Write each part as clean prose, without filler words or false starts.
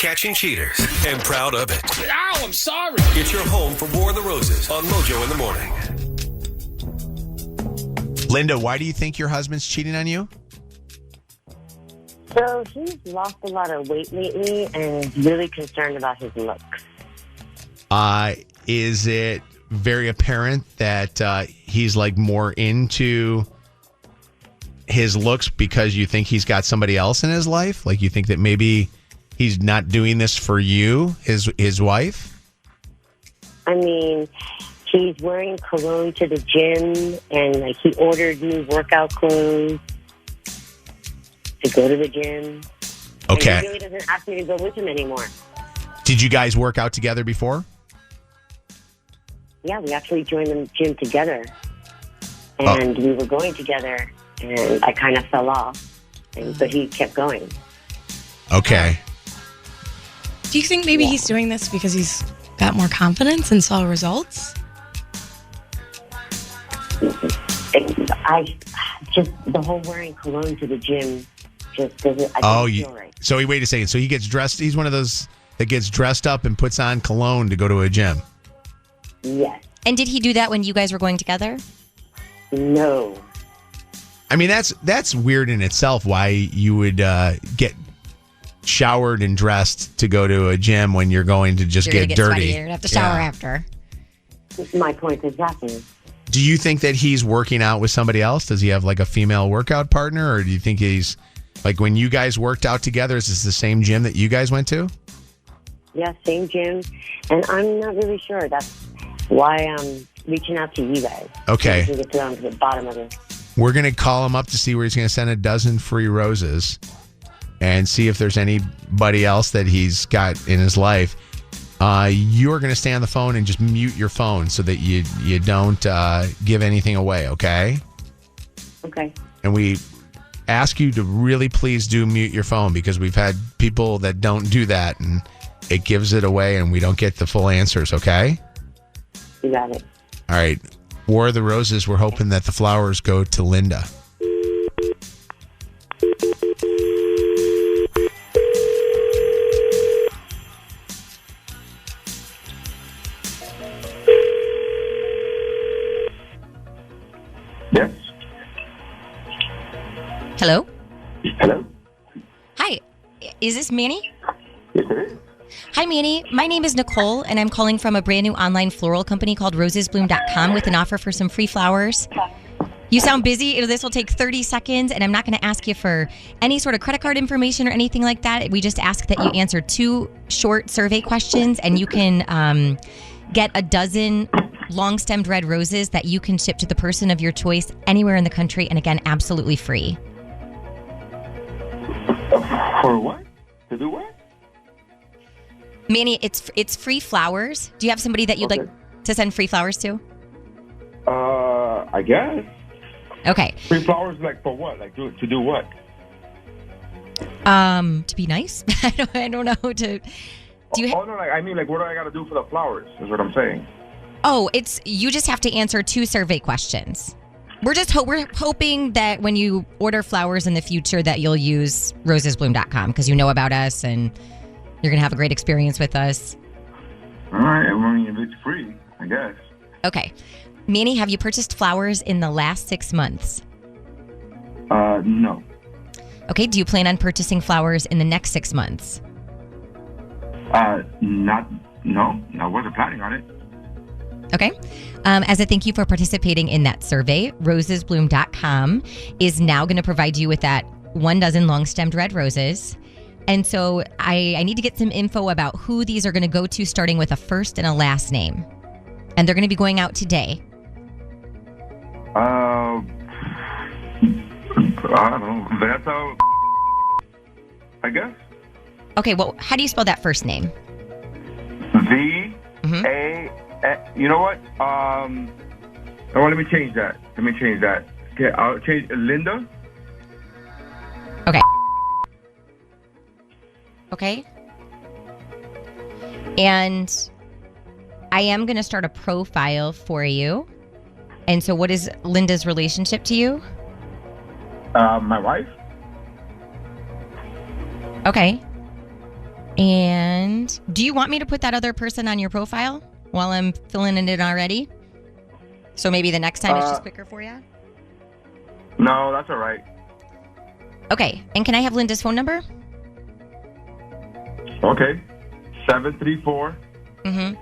catching cheaters and proud of it. Ow, I'm sorry. It's your home for War of the Roses on Mojo in the Morning. Linda, why do you think your husband's cheating on you? So he's lost a lot of weight lately and is really concerned about his looks. Is it very apparent that he's like more into his looks because you think he's got somebody else in his life? Like you think that maybe he's not doing this for you, his wife? I mean, he's wearing cologne to the gym and like he ordered new workout clothes to go to the gym. Okay. And he really doesn't ask me to go with him anymore. Did you guys work out together before? Yeah, we actually joined the gym together. And we were going together, and I kind of fell off. But he kept going. Okay. Do you think maybe he's doing this because he's got more confidence and saw results? The whole wearing cologne to the gym just doesn't, I don't feel right. So wait a second. So he gets dressed, he's one of those that gets dressed up and puts on cologne to go to a gym. Yes. And did he do that when you guys were going together? No. I mean, that's weird in itself, why you would get showered and dressed to go to a gym when you're going to just get dirty. Sweaty. You're gonna have to shower after. My point exactly. Do you think that he's working out with somebody else? Does he have like a female workout partner? Or do you think he's like when you guys worked out together, is this the same gym that you guys went to? Yeah, same gym. And I'm not really sure. That's why I'm reaching out to you guys. Okay. So we can get down to the bottom of it. We're going to call him up to see where he's going to send a dozen free roses and see if there's anybody else that he's got in his life. You're going to stay on the phone and just mute your phone so that you don't give anything away, okay? Okay. And we ask you to really please do mute your phone because we've had people that don't do that and it gives it away and we don't get the full answers, okay? You got it. All right. War of the Roses, we're hoping that the flowers go to Linda. Yes. Hello? Hello? Hi. Is this Manny? Yes, it is. Hi, Manny. My name is Nicole, and I'm calling from a brand new online floral company called rosesbloom.com with an offer for some free flowers. You sound busy. This will take 30 seconds, and I'm not going to ask you for any sort of credit card information or anything like that. We just ask that you answer 2 short survey questions, and you can get a dozen long-stemmed red roses that you can ship to the person of your choice anywhere in the country, and again, absolutely free. For what? To do what? Manny, it's free flowers. Do you have somebody that you'd like to send free flowers to? I guess. Okay. Free flowers, like for what? Like to do what? To be nice. I don't know. Do you? No, like I mean, like what do I got to do for the flowers? Is what I'm saying. Oh, you just have to answer 2 survey questions. We're hoping that when you order flowers in the future that you'll use rosesbloom.com because you know about us and you're going to have a great experience with us. All right. I mean, if it's free, I guess. Okay. Manny, have you purchased flowers in the last 6 months? No. Okay. Do you plan on purchasing flowers in the next 6 months? No. I wasn't planning on it. Okay. As a thank you for participating in that survey, rosesbloom.com is now going to provide you with that 1 dozen long-stemmed red roses. And so I need to get some info about who these are going to go to, starting with a first and a last name. And they're going to be going out today. I don't know. That's how, I guess. Okay, well, how do you spell that first name? V-A... You know what? Let me change that. Okay, I'll change Linda. Okay. Okay. And I am going to start a profile for you. And so what is Linda's relationship to you? My wife. Okay. And And do you want me to put that other person on your profile while I'm filling it in already? So maybe the next time it's just quicker for you? No, that's all right. Okay. And can I have Linda's phone number? Okay. 734. Mm-hmm.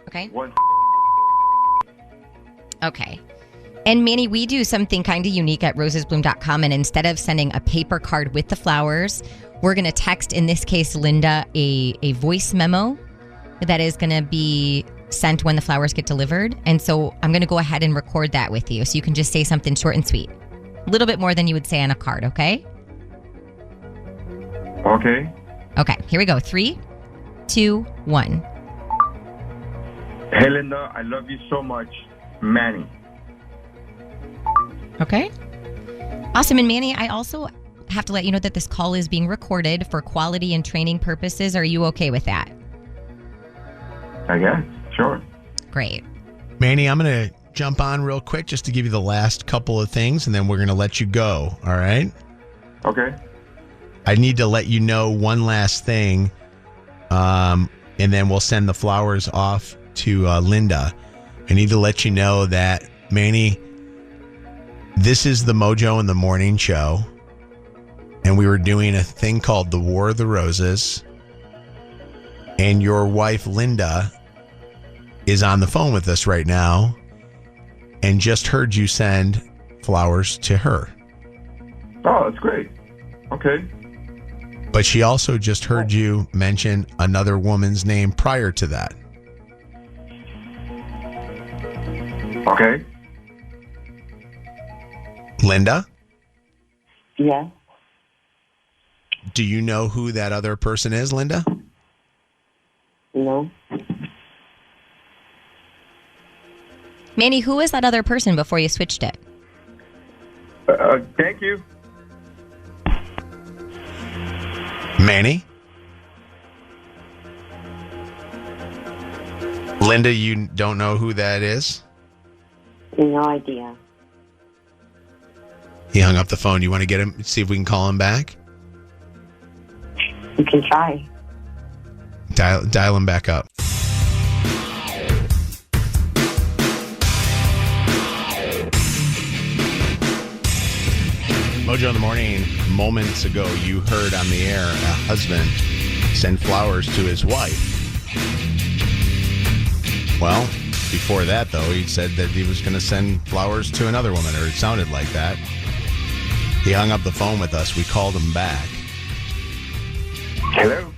Okay. 1. Okay. And Manny, we do something kind of unique at rosesbloom.com. And instead of sending a paper card with the flowers, we're going to text, in this case, Linda, a voice memo that is going to be sent when the flowers get delivered. And so I'm going to go ahead and record that with you. So you can just say something short and sweet. A little bit more than you would say on a card, okay? Okay. Okay, here we go. 3, 2, 1. Hey, Linda, I love you so much. Manny. Okay. Awesome. And Manny, I also have to let you know that this call is being recorded for quality and training purposes. Are you okay with that? I guess. Sure. Great. Manny, I'm going to jump on real quick just to give you the last couple of things, and then we're going to let you go. All right? Okay. I need to let you know one last thing, and then we'll send the flowers off to Linda. I need to let you know that, Manny, this is the Mojo in the Morning show, and we were doing a thing called the War of the Roses, and your wife, Linda, is on the phone with us right now and just heard you send flowers to her. Oh, that's great. Okay. But she also just heard you mention another woman's name prior to that. Okay. Linda, Yeah. do you know who that other person is, Linda? No. Manny, who is that other person before you switched it? Thank you. Manny? Linda, you don't know who that is? No idea. He hung up the phone. You want to get him, see if we can call him back? You can try. Dial him back up. Mojo in the Morning, moments ago, you heard on the air a husband send flowers to his wife. Well, before that, though, he said that he was going to send flowers to another woman, or it sounded like that. He hung up the phone with us. We called him back. Hello.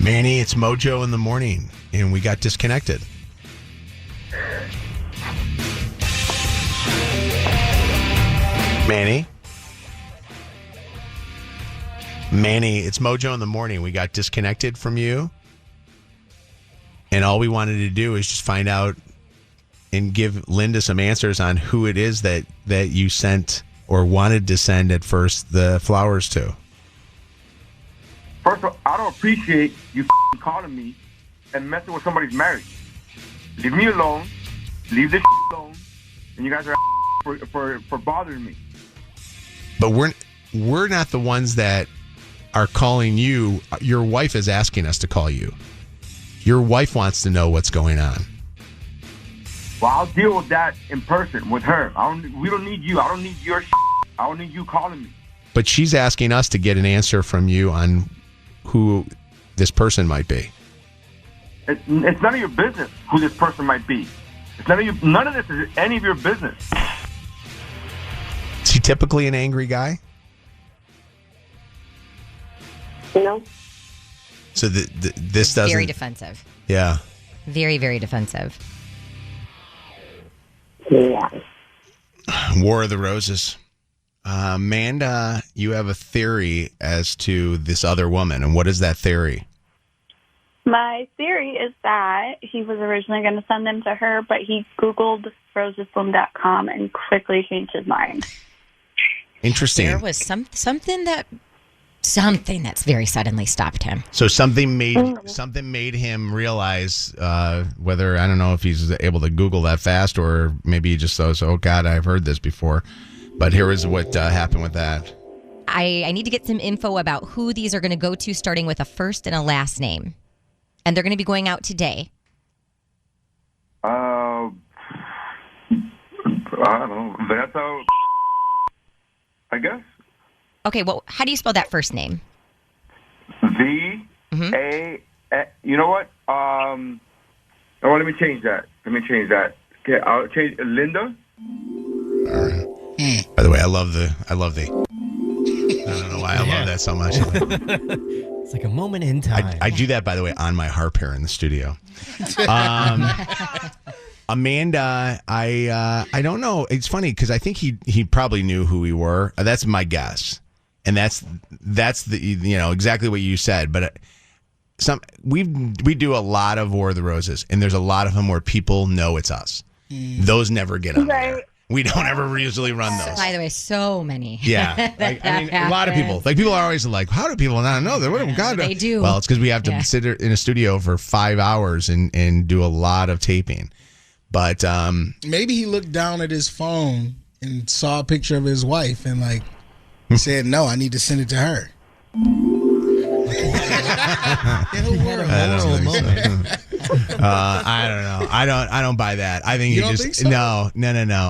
Manny, it's Mojo in the Morning, and we got disconnected. Manny? Manny, it's Mojo in the Morning. We got disconnected from you. And all we wanted to do is just find out and give Linda some answers on who it is that you sent or wanted to send at first the flowers to. First of all, I don't appreciate you calling me and messing with somebody's marriage. Leave me alone. Leave this alone. And you guys are for bothering me. But we're not the ones that are calling you. Your wife is asking us to call you. Your wife wants to know what's going on. Well, I'll deal with that in person with her. We don't need you. I don't need your I don't need you calling me. But she's asking us to get an answer from you on who this person might be. It's none of your business who this person might be. It's none of this is any of your business. Is he typically an angry guy? No. So this doesn't... Very defensive. Yeah. Very, very defensive. Yeah. War of the Roses. Amanda, you have a theory as to this other woman, and what is that theory? My theory is that he was originally going to send them to her, but he Googled rosesbloom.com and quickly changed his mind. Interesting. There was something that's very suddenly stopped him. So something made him realize whether, I don't know if he's able to Google that fast, or maybe he just says, oh God, I've heard this before. But here is what happened with that. I need to get some info about who these are going to go to, starting with a first and a last name. And they're going to be going out today. I don't know. Vanessa, I guess. Okay, well, how do you spell that first name? V-A... You know what? Oh, let me change that. Okay, I'll change Linda. All right. By the way, I love the. I don't know why I love that so much. It's like a moment in time. I do that, by the way, on my harp here in the studio. Amanda, I don't know. It's funny because I think he probably knew who we were. That's my guess, and that's the exactly what you said. But we do a lot of War of the Roses, and there's a lot of them where people know it's us. Those never get on there. We don't ever usually run those. By the way, so many. Yeah. A lot of people. People are always like, how do people not know that? God, they do. Well, it's because we have to sit in a studio for 5 hours and do a lot of taping. But maybe he looked down at his phone and saw a picture of his wife and said, no, I need to send it to her. I don't know. I don't buy that. I think you don't think so? No.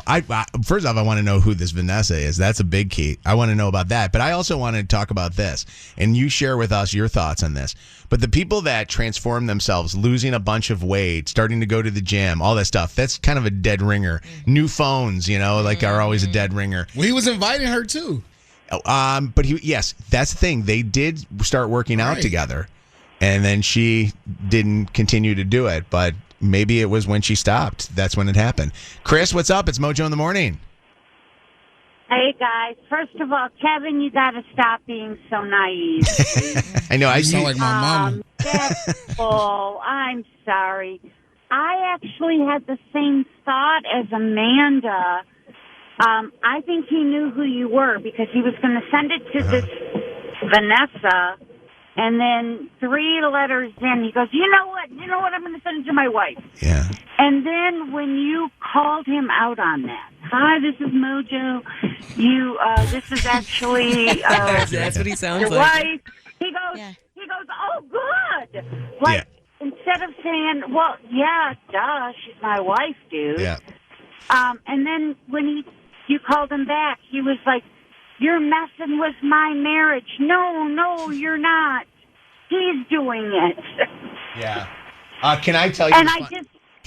I first off, I want to know who this Vanessa is. That's a big key. I want to know about that. But I also want to talk about this, and you share with us your thoughts on this. But the people that transform themselves, losing a bunch of weight, starting to go to the gym, all that stuff, that's kind of a dead ringer. New phones, are always a dead ringer. Well, he was inviting her too. But yes, that's the thing. They did start working out together, and then she didn't continue to do it. But maybe it was when she stopped. That's when it happened. Chris, what's up? It's Mojo in the Morning. Hey, guys. First of all, Kevin, you got to stop being so naive. I know. I sound like my mom. That's bull. I'm sorry. I actually had the same thought as Amanda. I think he knew who you were because he was going to send it to this Vanessa, and then 3 letters in, he goes, you know what, I'm going to send it to my wife. Yeah. And then when you called him out on that, hi, this is Mojo, this is actually that's what he sounds your like. wife. He goes, oh, good. Instead of saying, well, yeah, duh, she's my wife, dude. Yeah. And then when you called him back, he was like, you're messing with my marriage. No, you're not. He's doing it. Yeah. Can I tell you? Can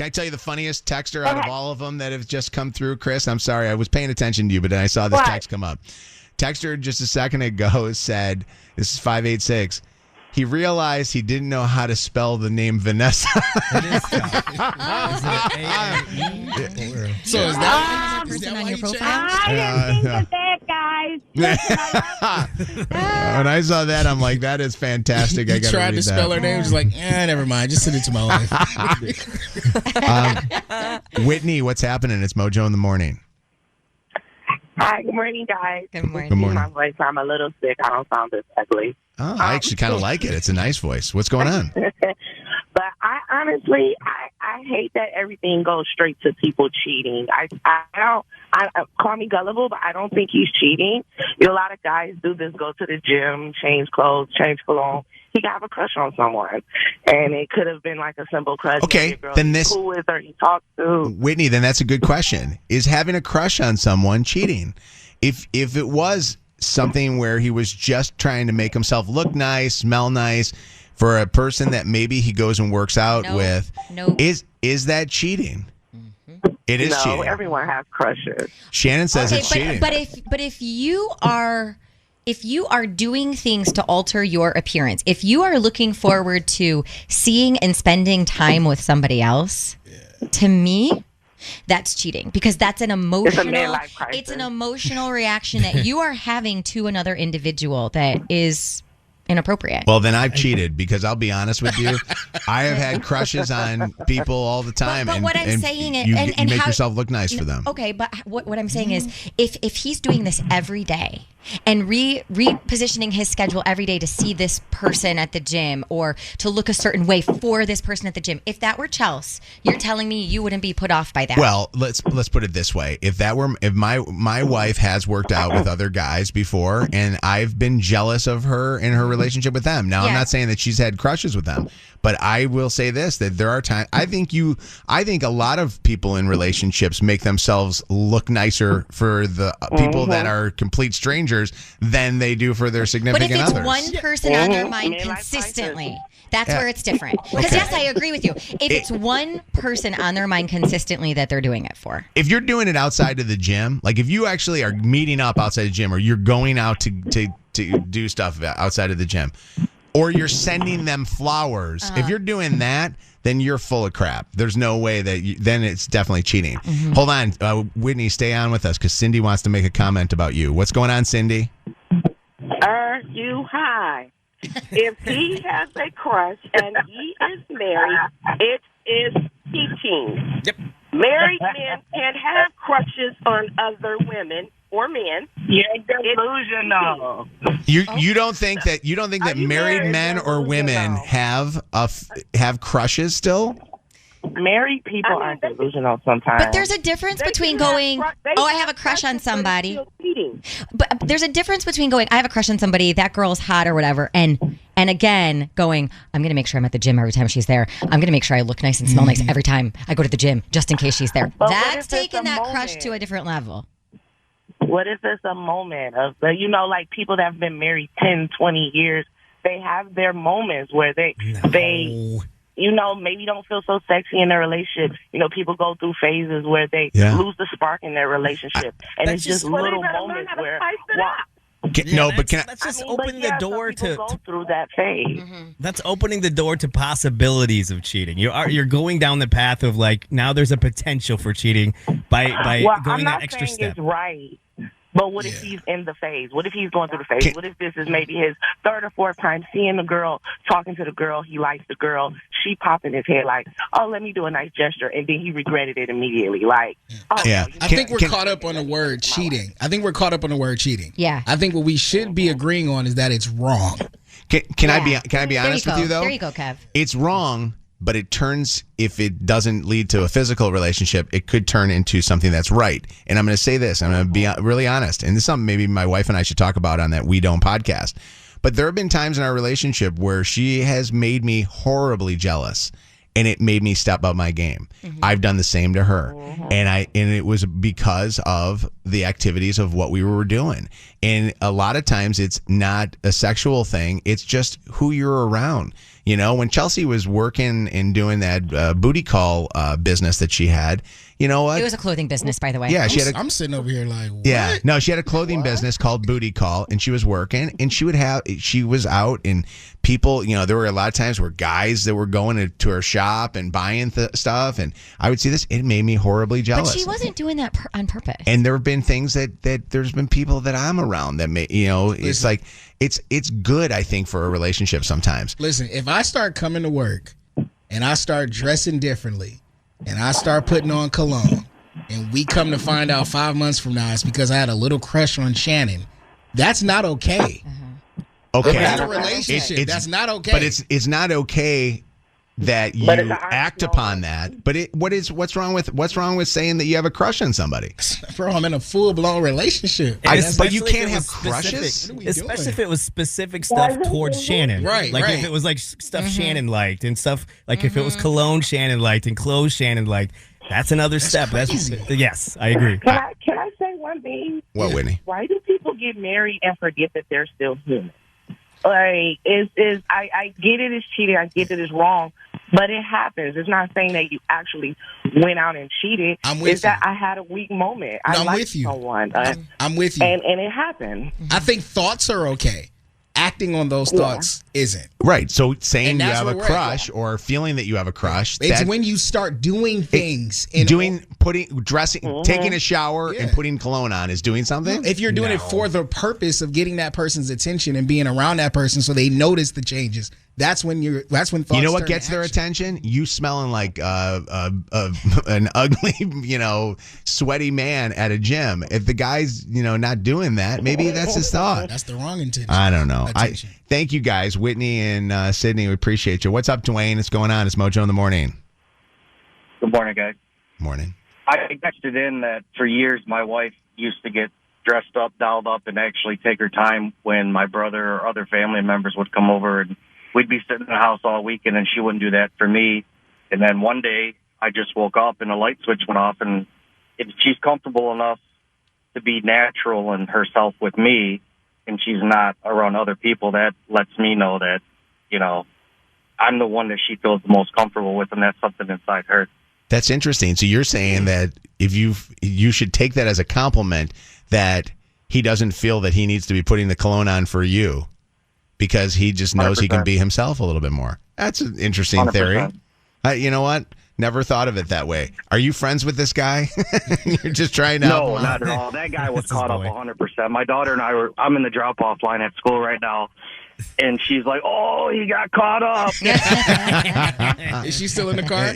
I tell you the funniest texter out of all of them that have just come through, Chris? I'm sorry, I was paying attention to you, but then I saw this text come up. Texter just a second ago said, this is 586. He realized he didn't know how to spell the name Vanessa. It is tough. Is it A-A-E? So is that person on your profile? I didn't think of that, guys. Listen, I love When I saw that, I'm like, that is fantastic. I He gotta tried read to spell her name. Just like, never mind. Just send it to my wife. Whitney, what's happening? It's Mojo in the Morning. Hi, good morning, guys. Good morning. Good morning. My voice, I'm a little sick. I don't sound this ugly. Oh, I actually kind of like it. It's a nice voice. What's going on? But I honestly, I hate that everything goes straight to people cheating. I call me gullible, but I don't think he's cheating. A lot of guys do this, go to the gym, change clothes, change cologne. He could have a crush on someone, and it could have been like a simple crush. Okay, then this cool with or he talks to. Whitney, then that's a good question. Is having a crush on someone cheating? If it was something where he was just trying to make himself look nice, smell nice, for a person that maybe he goes and works out with, is that cheating? Mm-hmm. It is cheating. No, everyone has crushes. Shannon says it's cheating. But if you are doing things to alter your appearance, if you are looking forward to seeing and spending time with somebody else, to me, that's cheating, because that's an emotional it's an emotional reaction that you are having to another individual that is inappropriate. Well, then I've cheated, because I'll be honest with you, I have had crushes on people all the time. But what I'm saying is, you and make how, yourself look nice for them. Okay, but what I'm saying is, if he's doing this every day, and repositioning his schedule every day to see this person at the gym or to look a certain way for this person at the gym. If that were Chelsea, you're telling me you wouldn't be put off by that. Well, let's put it this way. If my wife has worked out with other guys before, and I've been jealous of her in her relationship with them. Now, I'm not saying that she's had crushes with them, but I will say this, that there are times, I think a lot of people in relationships make themselves look nicer for the people that are complete strangers than they do for their significant others. But if it's one person on their mind consistently, that's where it's different. Because yes, I agree with you. If it's one person on their mind consistently that they're doing it for. If you're doing it outside of the gym, like if you actually are meeting up outside the gym or you're going out to do stuff outside of the gym, or you're sending them flowers, if you're doing that, then you're full of crap. There's no way that then it's definitely cheating. Mm-hmm. Hold on, Whitney, stay on with us because Cindy wants to make a comment about you. What's going on, Cindy? Are you high? If he has a crush and he is married, it is cheating. Yep. Married men can have crushes on other women or men. You're delusional. You don't think that married men or women have crushes still? Married people are delusional sometimes. But there's a difference between going, I have a crush on somebody. But there's a difference between going, I have a crush on somebody, that girl's hot or whatever, and again going, I'm going to make sure I'm at the gym every time she's there. I'm going to make sure I look nice and smell nice every time I go to the gym, just in case she's there. That's taking that crush to a different level. What if it's a moment of, like people that have been married 10, 20 years, they have their moments where they maybe don't feel so sexy in their relationship. People go through phases where they lose the spark in their relationship. And it's just little moments where... Let's just open the door to go through that phase. Mm-hmm. That's opening the door to possibilities of cheating. You're going down the path of now there's a potential for cheating by going that extra step. It's right. But what if he's in the phase? What if he's going through the phase? What if this is maybe his third or fourth time seeing the girl, talking to the girl, he likes the girl, she popping his head like, oh, let me do a nice gesture, and then he regretted it immediately. I think we're caught up on the word cheating. Yeah. I think what we should be agreeing on is that it's wrong. Can I be honest with you though? There you go, Kev. It's wrong. But if it doesn't lead to a physical relationship, it could turn into something that's right. And I'm going to say this. I'm going to be really honest. And this is something maybe my wife and I should talk about on that We Don't podcast. But there have been times in our relationship where she has made me horribly jealous. And it made me step up my game. Mm-hmm. I've done the same to her. Mm-hmm. And it was because of the activities of what we were doing. And a lot of times it's not a sexual thing. It's just who you're around. When Chelsea was working and doing that booty call business that she had, you know what? It was a clothing business, by the way. Yeah, I'm sitting over here like, what? Yeah, no, she had a clothing business called Booty Call, and she was working, and she was out, and people, there were a lot of times where guys that were going to her shop and buying stuff, and I would see this. It made me horribly jealous. But she wasn't doing that on purpose. And there have been things that there's been people that I'm around that may, it's like it's good, I think, for a relationship sometimes. Listen, if I start coming to work and I start dressing differently and I start putting on cologne and we come to find out 5 months from now it's because I had a little crush on Shannon, that's not okay. Okay. If it's a relationship, that's not okay. But it's not okay that you act upon that. But what's wrong with saying that you have a crush on somebody? Bro, I'm in a full-blown relationship. But you can't have crushes? Especially if it was specific stuff towards Shannon. Right, if it was stuff Shannon liked and stuff, if it was cologne Shannon liked and clothes Shannon liked, that's another step. Yes, I agree. Can I say one thing? What, Whitney? Why do people get married and forget that they're still human? I get it is cheating. I get it is wrong. But it happens. It's not saying that you actually went out and cheated. It's that I had a weak moment. I liked someone. I'm with you. And it happened. I think thoughts are okay. Acting on those thoughts isn't. Right. So saying you have a crush or feeling that you have a crush. It's when you start doing things. Dressing, taking a shower and putting cologne on is doing something? If you're doing it for the purpose of getting that person's attention and being around that person so they notice the changes, That's when thoughts. You know what turn gets to their action. attention? You smelling like an ugly, sweaty man at a gym. If the guy's, not doing that, maybe that's his thought. That's the wrong intention. I don't know. Attention. Thank you guys, Whitney and Sydney. We appreciate you. What's up, Dwayne? What's going on? It's Mojo in the morning. Good morning, guys. Morning. I texted in that for years my wife used to get dressed up, dolled up, and actually take her time when my brother or other family members would come over, and we'd be sitting in the house all weekend, and she wouldn't do that for me. And then one day I just woke up and a light switch went off, and if she's comfortable enough to be natural and herself with me, and she's not around other people, that lets me know that, I'm the one that she feels the most comfortable with, and that's something inside her. That's interesting. So you're saying that if you should take that as a compliment that he doesn't feel that he needs to be putting the cologne on for you because he just knows 100%. he can be himself a little bit more. That's an interesting 100%. theory. You know what? Never thought of it that way. Are you friends with this guy? You're just trying to help No, him not out? at all. That guy was caught up 100%. My daughter and I'm in the drop-off line at school right now, and she's like, oh, he got caught up. Is she still in the car?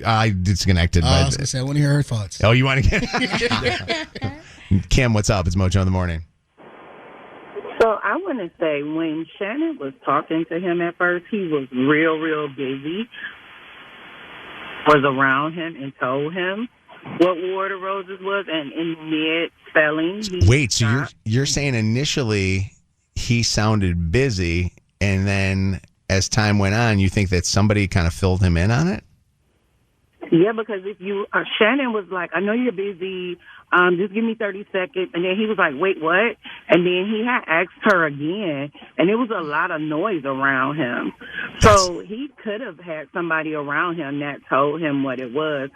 I disconnected. I was going to say, I want to hear her thoughts. Oh, you want to get Kim, what's up? It's Mojo in the morning. So I want to say when Shannon was talking to him at first, he was real busy, was around him and told him what War of the Roses was, and in mid-spelling. Wait, so you're saying initially he sounded busy, and then as time went on, you think that somebody kind of filled him in on it? Yeah, because if you, Shannon was like, I know you're busy, just give me 30 seconds. And then he was like, wait, what? And then he had asked her again, and it was a lot of noise around him. So he could have had somebody around him that told him what it was.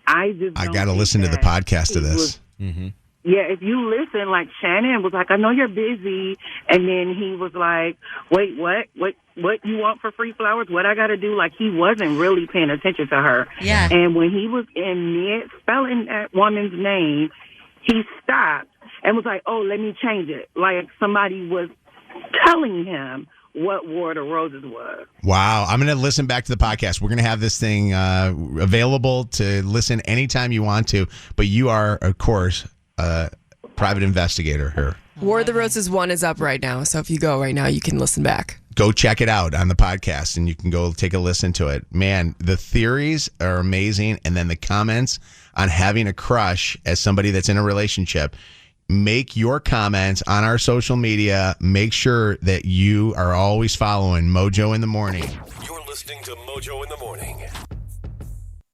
I got to listen to the podcast of this. Yeah, if you listen, like Shannon was like, I know you're busy. And then he was like, wait, what? What you want for free flowers? What I got to do? Like, he wasn't really paying attention to her. Yeah. And when he was in mid-spelling that woman's name, he stopped and was like, oh, let me change it. Like somebody was telling him what War of the Roses was. Wow. I'm going to listen back to the podcast. We're going to have this thing available to listen anytime you want to. But you are, of course, a private investigator here. War of the Roses 1 is up right now. So if you go right now, you can listen back. Go check it out on the podcast, and you can go take a listen to it. Man, the theories are amazing, and then the comments on having a crush as somebody that's in a relationship. Make your comments on our social media. Make sure that you are always following Mojo in the Morning. You're listening to Mojo in the Morning.